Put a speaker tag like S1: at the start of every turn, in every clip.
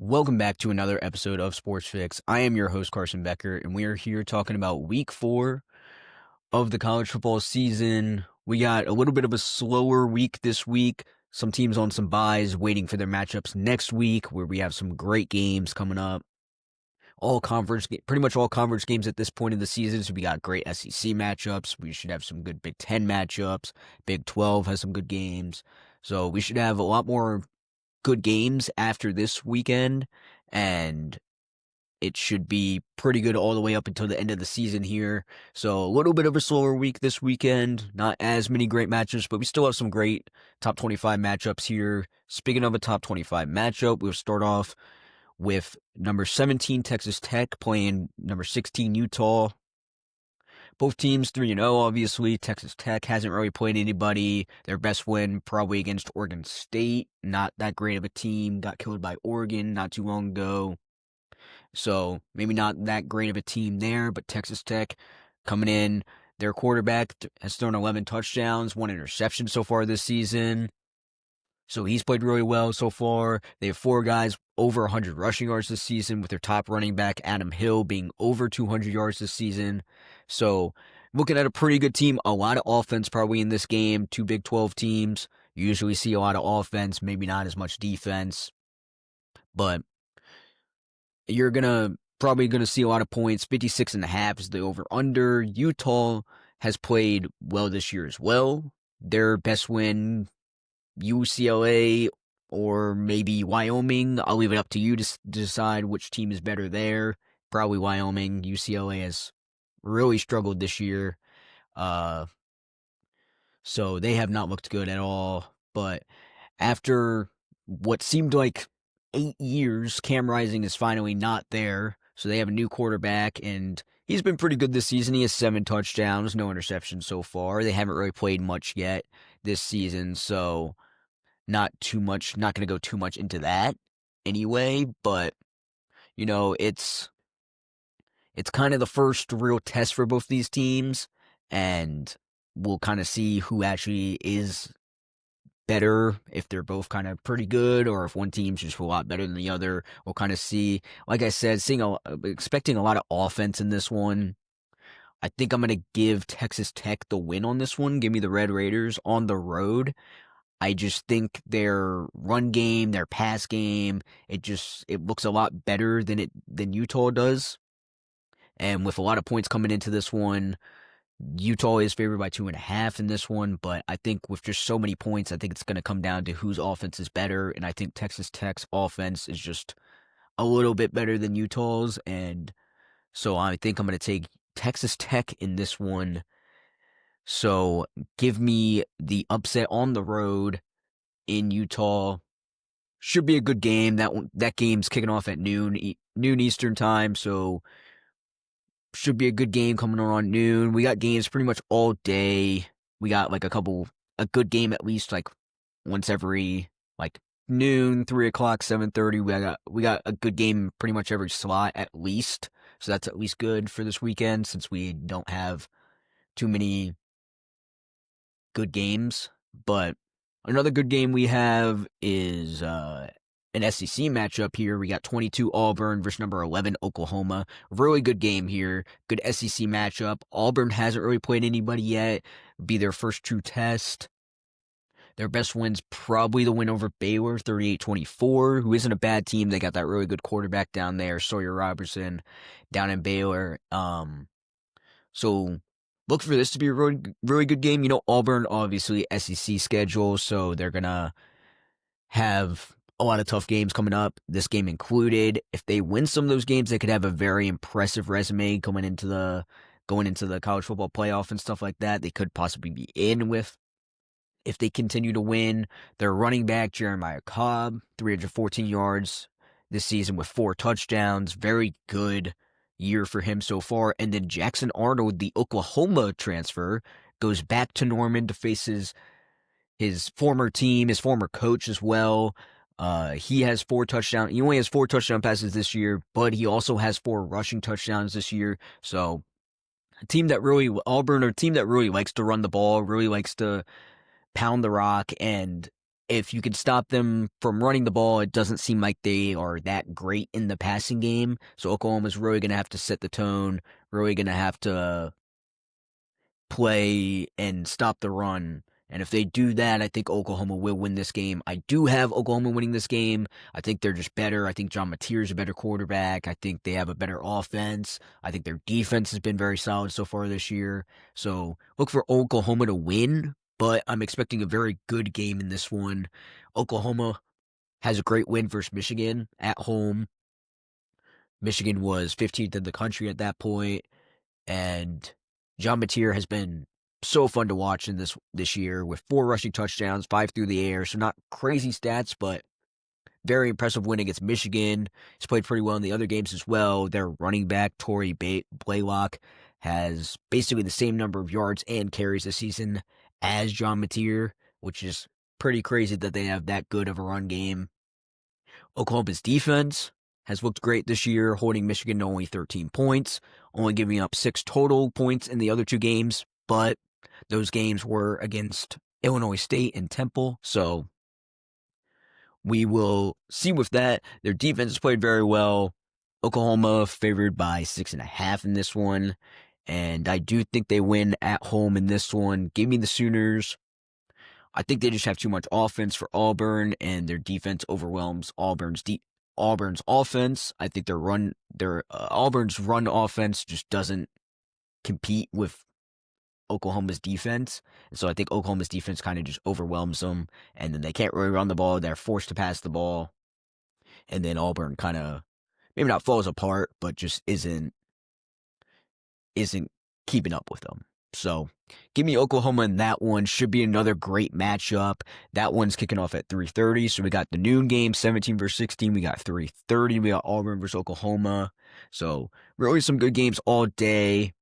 S1: Welcome back to another episode of Sports-Fixx. I am your host, Carson Becker, and we are here talking about week 4 of the college football season. We got a little bit of a slower week this week. Some teams on some byes waiting for their matchups next week, where we have some great games coming up. Pretty much all conference games at this point in the season. So we got great SEC matchups. We should have some good Big Ten matchups. Big 12 has some good games. So we should have a lot more good games after this weekend, and it should be pretty good all the way up until the end of the season here. So a little bit of a slower week this weekend, not as many great matchups, but we still have some great top 25 matchups here. Speaking of a top 25 matchup, we'll start off with number 17 Texas Tech playing number 16 Utah. Both teams 3-0, obviously. Texas Tech hasn't really played anybody. Their best win probably against Oregon State. Not that great of a team. Got killed by Oregon not too long ago. So maybe not that great of a team there, but Texas Tech coming in. Their quarterback has thrown 11 touchdowns, 1 interception so far this season. So he's played really well so far. They have 4 guys over 100 rushing yards this season, with their top running back, Adam Hill, being over 200 yards this season. So looking at a pretty good team. A lot of offense probably in this game. 2 Big 12 teams. You usually see a lot of offense, maybe not as much defense. But you're probably going to see a lot of points. 56.5 is the over-under. Utah has played well this year as well. Their best win, UCLA or maybe Wyoming. I'll leave it up to you to decide which team is better there. Probably Wyoming. UCLA has really struggled this year. So they have not looked good at all. But after what seemed like 8 years, Cam Rising is finally not there. So they have a new quarterback, and he's been pretty good this season. He has 7 touchdowns, no interceptions so far. They haven't really played much yet this season, so not going to go too much into that anyway, but it's kind of the first real test for both these teams, and we'll kind of see who actually is better, if they're both kind of pretty good, or if one team's just a lot better than the other. We'll kind of see. Like I said, expecting a lot of offense in this one. I think I'm going to give Texas Tech the win on this one. Give me the Red Raiders on the road. I just think their run game, their pass game, it looks a lot better than Utah does. And with a lot of points coming into this one, Utah is favored by 2.5 in this one, but I think with just so many points, I think it's going to come down to whose offense is better, and I think Texas Tech's offense is just a little bit better than Utah's, and so I think I'm going to take Texas Tech in this one. So give me the upset on the road in Utah. Should be a good game. That game's kicking off at noon Eastern time, so should be a good game coming on noon. We got games pretty much all day. We got like a good game at least like once every like noon, 3:00, 7:30. We got a good game pretty much every slot at least. So that's at least good for this weekend, since we don't have too many good games. But another good game we have is an SEC matchup here. We got 22 Auburn versus number 11 Oklahoma. Really good game here. Good SEC matchup. Auburn hasn't really played anybody yet. Be their first true test. Their best win's probably the win over Baylor, 38-24, who isn't a bad team. They got that really good quarterback down there, Sawyer Robertson, down in Baylor. So look for this to be a really, really good game. Auburn, obviously, SEC schedule, so they're going to have a lot of tough games coming up, this game included. If they win some of those games, they could have a very impressive resume going into the college football playoff and stuff like that. They could possibly be in with, if they continue to win. Their running back, Jeremiah Cobb, 314 yards this season with 4 touchdowns. Very good year for him so far. And then Jackson Arnold, the Oklahoma transfer, goes back to Norman to face his former team, his former coach as well. He has 4 touchdowns. He only has 4 touchdown passes this year, but he also has 4 rushing touchdowns this year. So Auburn, a team that really likes to run the ball, really likes to pound the rock, and if you can stop them from running the ball, it doesn't seem like they are that great in the passing game. So Oklahoma's really going to have to set the tone, really going to have to play and stop the run. And if they do that, I think Oklahoma will win this game. I do have Oklahoma winning this game. I think they're just better. I think John Mateer is a better quarterback. I think they have a better offense. I think their defense has been very solid so far this year. So look for Oklahoma to win, but I'm expecting a very good game in this one. Oklahoma has a great win versus Michigan at home. Michigan was 15th in the country at that point. And John Mateer has been so fun to watch in this year with 4 rushing touchdowns, 5 through the air. So not crazy stats, but very impressive win against Michigan. He's played pretty well in the other games as well. Their running back, Torrey Blaylock, has basically the same number of yards and carries this season as John Mateer, which is pretty crazy that they have that good of a run game. Oklahoma's defense has looked great this year, holding Michigan to only 13 points, only giving up 6 total points in the other 2 games, but those games were against Illinois State and Temple, so we will see with that. Their defense has played very well. Oklahoma favored by 6.5 in this one, and I do think they win at home in this one. Give me the Sooners. I think they just have too much offense for Auburn, and their defense overwhelms Auburn's offense. I think Auburn's run offense just doesn't compete with Oklahoma's defense, and so I think Oklahoma's defense kind of just overwhelms them, and then they can't really run the ball. They're forced to pass the ball, and then Auburn kind of maybe not falls apart, but just isn't keeping up with them. So give me Oklahoma in that one. Should be another great matchup. That one's kicking off at 3:30. So we got the noon game, 17 versus 16. We got 3:30. We got Auburn versus Oklahoma. So really some good games all day.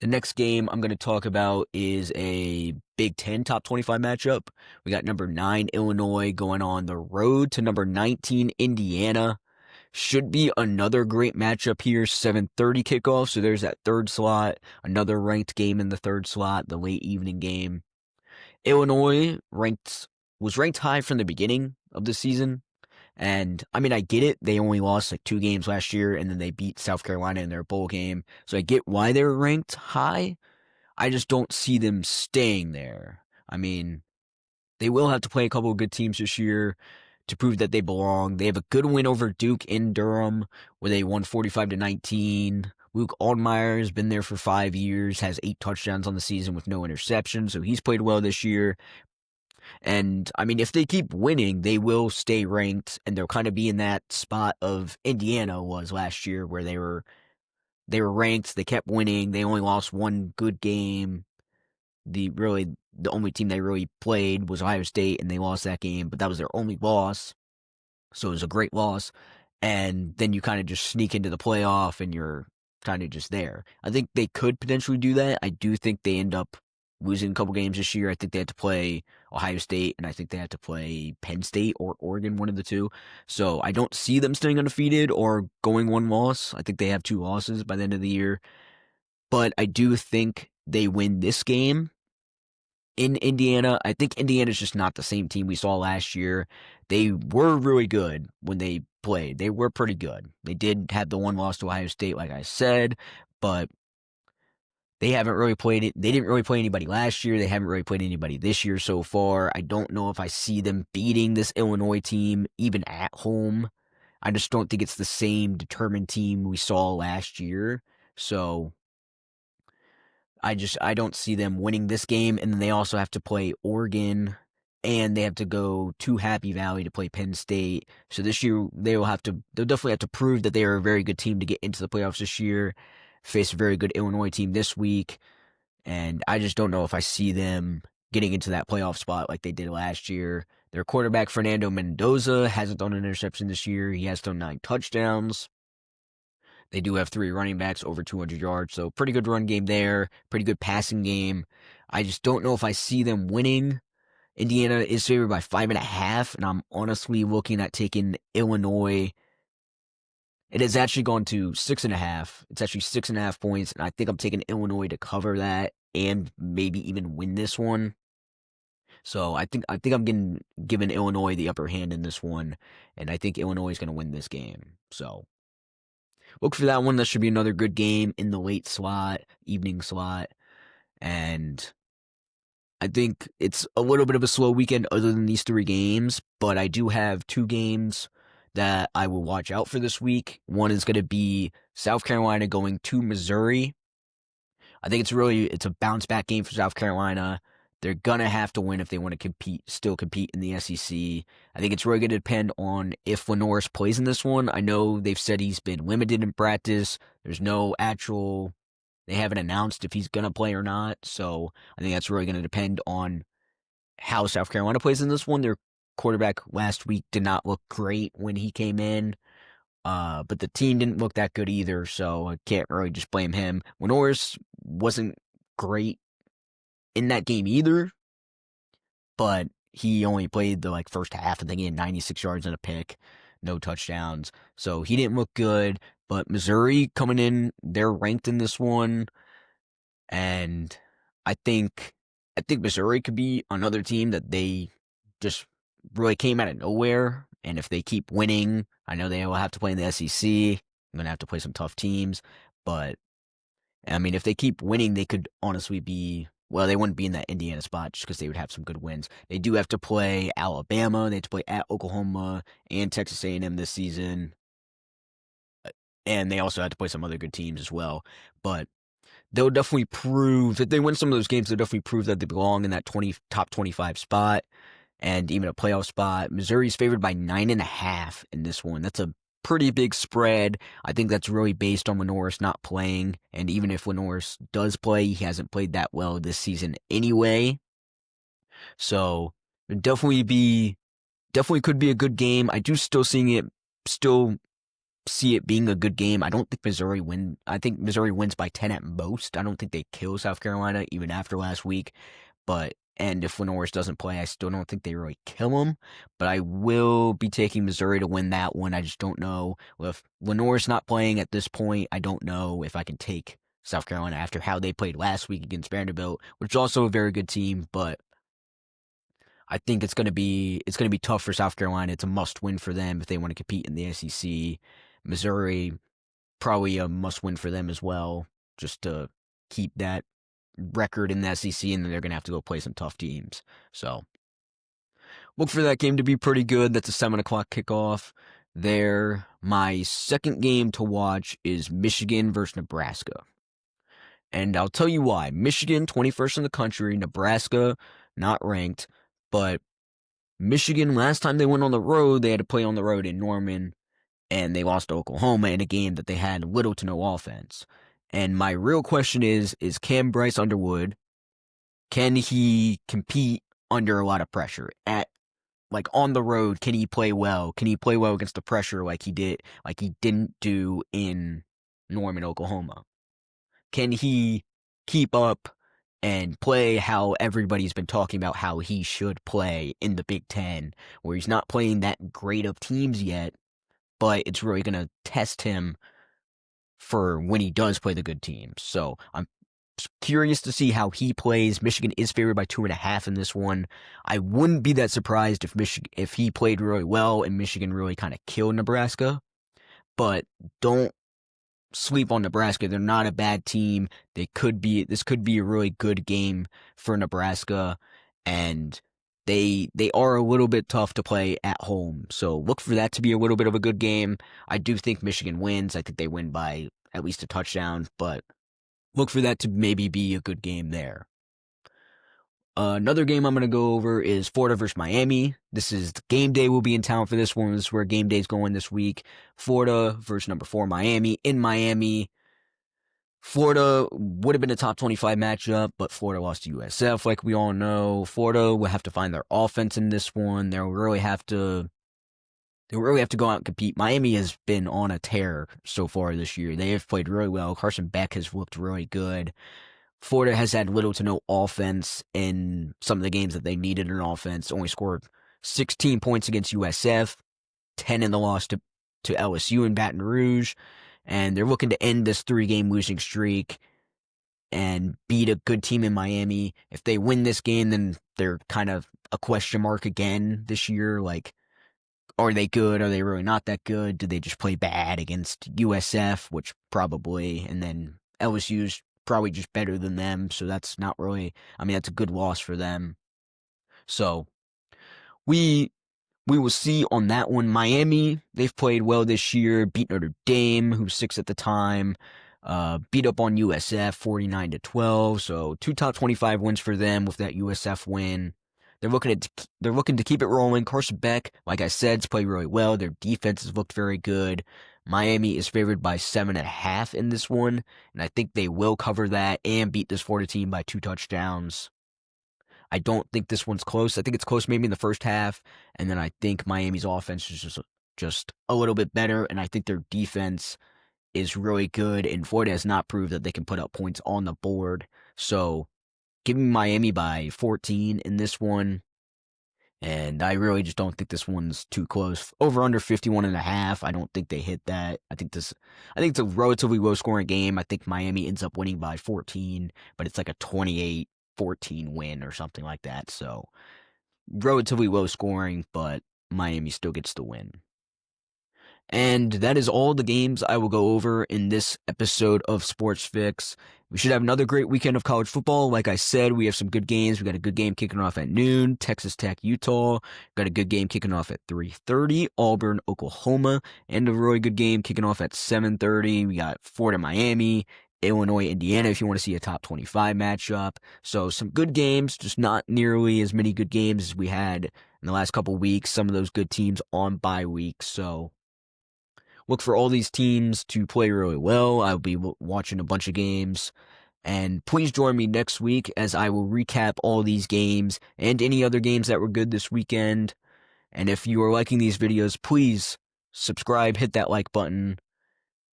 S1: The next game I'm going to talk about is a Big Ten top 25 matchup. We got number 9 Illinois going on the road to number 19 Indiana. Should be another great matchup here, 7:30 kickoff, so there's that third slot, another ranked game in the third slot, the late evening game. Illinois was ranked high from the beginning of the season, and I mean, I get it, they only lost like 2 games last year, and then they beat South Carolina in their bowl game, so I get why they're ranked high. I just don't see them staying there. I mean, they will have to play a couple of good teams this year to prove that they belong. They have a good win over Duke in Durham, where they won 45-19. Luke Altmaier has been there for 5 years, has 8 touchdowns on the season with no interceptions, so he's played well this year. And, I mean, if they keep winning, they will stay ranked, and they'll kind of be in that spot of Indiana was last year, where they were ranked, they kept winning, they only lost 1 good game. The only team they really played was Ohio State, and they lost that game, but that was their only loss, so it was a great loss, and then you kind of just sneak into the playoff, and you're kind of just there. I think they could potentially do that. I do think they end up losing a couple games this year. I think they had to play Ohio State, and I think they had to play Penn State or Oregon, one of the two, so I don't see them staying undefeated or going 1 loss. I think they have 2 losses by the end of the year, but I do think they win this game in Indiana. I think Indiana's just not the same team we saw last year. They were really good when they played. They were pretty good. They did have the 1 loss to Ohio State, like I said, but they haven't really played it. They didn't really play anybody last year. They haven't really played anybody this year so far. I don't know if I see them beating this Illinois team, even at home. I just don't think it's the same determined team we saw last year. So I don't see them winning this game, and then they also have to play Oregon, and they have to go to Happy Valley to play Penn State. So this year they'll definitely have to prove that they are a very good team to get into the playoffs this year. Face a very good Illinois team this week, and I just don't know if I see them getting into that playoff spot like they did last year. Their quarterback Fernando Mendoza hasn't thrown an interception this year. He has thrown 9 touchdowns. They do have 3 running backs over 200 yards, so pretty good run game there, pretty good passing game. I just don't know if I see them winning. Indiana is favored by 5.5, and I'm honestly looking at taking Illinois. It has actually gone to 6.5. It's actually 6.5 points, and I think I'm taking Illinois to cover that and maybe even win this one. So I think I'm giving Illinois the upper hand in this one, and I think Illinois is going to win this game. So look for that one. That should be another good game in the late slot, evening slot, and I think it's a little bit of a slow weekend other than these three games, but I do have two games that I will watch out for this week. One is going to be South Carolina going to Missouri. I think it's a bounce back game for South Carolina. They're gonna have to win if they want to still compete in the SEC. I think it's really going to depend on if Norris plays in this one. I know they've said he's been limited in practice. There's no actual, they haven't announced if he's gonna play or not. So I think that's really going to depend on how South Carolina plays in this one. Their quarterback last week did not look great when he came in. But the team didn't look that good either, so I can't really just blame him. Norris wasn't great in that game either, but he only played the first half of the game, 96 yards and a pick, no touchdowns. So he didn't look good. But Missouri coming in, they're ranked in this one, and I think Missouri could be another team that they just really came out of nowhere. And if they keep winning, I know they will have to play in the SEC. I'm going to have to play some tough teams. But, I mean, if they keep winning, they could honestly be, well, they wouldn't be in that Indiana spot just because they would have some good wins. They do have to play Alabama. They have to play at Oklahoma and Texas A&M this season. And they also have to play some other good teams as well. But they'll definitely prove, if they win some of those games, they'll definitely prove that they belong in that top 25 spot. And even a playoff spot. Missouri's favored by 9.5 in this one. That's a pretty big spread. I think that's really based on Norris not playing. And even if Norris does play, he hasn't played that well this season anyway. So definitely could be a good game. I do still see it being a good game. I don't think Missouri win. I think Missouri wins by 10 at most. I don't think they kill South Carolina even after last week. And if Norris doesn't play, I still don't think they really kill him. But I will be taking Missouri to win that one. I just don't know. If Norris not playing at this point, I don't know if I can take South Carolina after how they played last week against Vanderbilt, which is also a very good team. But I think it's gonna be tough for South Carolina. It's a must win for them if they want to compete in the SEC. Missouri, probably a must win for them as well, just to keep that record in the SEC, and then they're going to have to go play some tough teams. So look for that game to be pretty good. That's a 7 o'clock kickoff there. My second game to watch is Michigan versus Nebraska. And I'll tell you why. Michigan, 21st in the country. Nebraska, not ranked. But Michigan, last time they went on the road, they had to play on the road in Norman, and they lost to Oklahoma in a game that they had little to no offense. And my real question is can Bryce Underwood, can he compete under a lot of pressure? On the road, can he play well? Can he play well against the pressure like he didn't do in Norman, Oklahoma? Can he keep up and play how everybody's been talking about how he should play in the Big Ten, where he's not playing that great of teams yet, but it's really going to test him for when he does play the good teams. So I'm curious to see how he plays. Michigan is favored by 2.5 in this one. I wouldn't be that surprised if he played really well and Michigan really kind of killed Nebraska. But don't sleep on Nebraska. They're not a bad team. This could be a really good game for Nebraska, and they are a little bit tough to play at home. So look for that to be a little bit of a good game. I do think Michigan wins. I think they win by at least a touchdown, but look for that to maybe be a good game there. Another game I'm going to go over is Florida versus Miami. This is game day. Will be in town for this one. This is where game day's going this week. Florida versus number 4 Miami in Miami. Florida would have been a top 25 matchup, but Florida lost to USF, like we all know. Florida will have to find their offense in this one. They'll really have to go out and compete. Miami has been on a tear so far this year. They have played really well. Carson Beck has looked really good. Florida has had little to no offense in some of the games that they needed an offense. Only scored 16 points against USF, 10 in the loss to LSU in Baton Rouge. And they're looking to end this 3-game losing streak and beat a good team in Miami. If they win this game, then they're kind of a question mark again this year. Like, are they good? Are they really not that good? Did they just play bad against USF, which probably, and then LSU's probably just better than them, so that's not really, I mean, that's a good loss for them. So we we will see on that one. Miami, they've played well this year, beat Notre Dame, who's 6 at the time, beat up on USF 49-12. So 2 top 25 wins for them with that USF win. They're looking to keep it rolling. Carson Beck, like I said, has played really well. Their defense has looked very good. Miami is favored by 7.5 in this one, and I think they will cover that and beat this Florida team by 2 touchdowns. I don't think this one's close. I think it's close maybe in the first half, and then I think Miami's offense is just a little bit better, and I think their defense is really good, and Florida has not proved that they can put up points on the board. So give me Miami by 14 in this one, and I really just don't think this one's too close. Over under 51.5. I don't think they hit that. I think it's a relatively low scoring game. I think Miami ends up winning by 14, but it's like a 28-14 win or something like that. So relatively low scoring, but Miami still gets the win. And that is all the games I will go over in this episode of Sports-Fixx. We should have another great weekend of college football. Like I said, we have some good games. We got a good game kicking off at noon, Texas Tech, Utah. Got a good game kicking off at 3:30, Auburn, Oklahoma. And a really good game kicking off at 7:30. We got Florida, Miami, Illinois, Indiana, if you want to see a top 25 matchup. So some good games, just not nearly as many good games as we had in the last couple weeks. Some of those good teams on bye weeks. So look for all these teams to play really well. I'll be watching a bunch of games. And please join me next week as I will recap all these games and any other games that were good this weekend. And if you are liking these videos, please subscribe, hit that like button,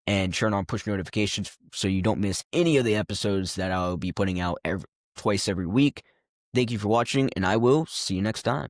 S1: and turn on push notifications so you don't miss any of the episodes that I'll be putting out twice every week. Thank you for watching, and I will see you next time.